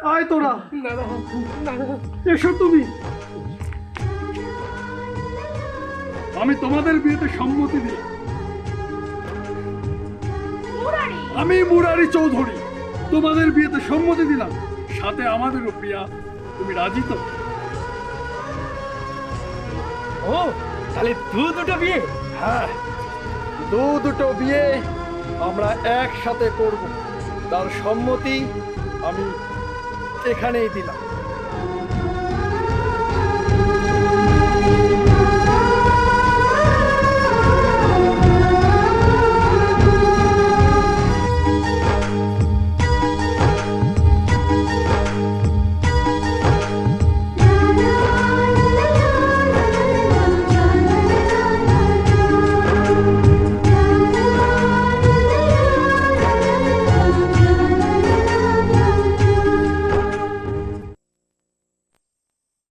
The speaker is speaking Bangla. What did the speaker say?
আয় তোরা, না না না না। এসো তুমি। আমি তোমাদের বিয়েতে সম্মতি দিলাম। মুরারি, আমি মুরারি চৌধুরী তোমাদের বিয়েতে সম্মতি দিলাম, সাথে আমাদেরও প্রিয়া। তুমি রাজি তো? ও তাহলে দুটো বিয়ে? হ্যাঁ, দুটো বিয়ে আমরা একসাথে করব, তার সম্মতি আমি এখানেই দিলাম।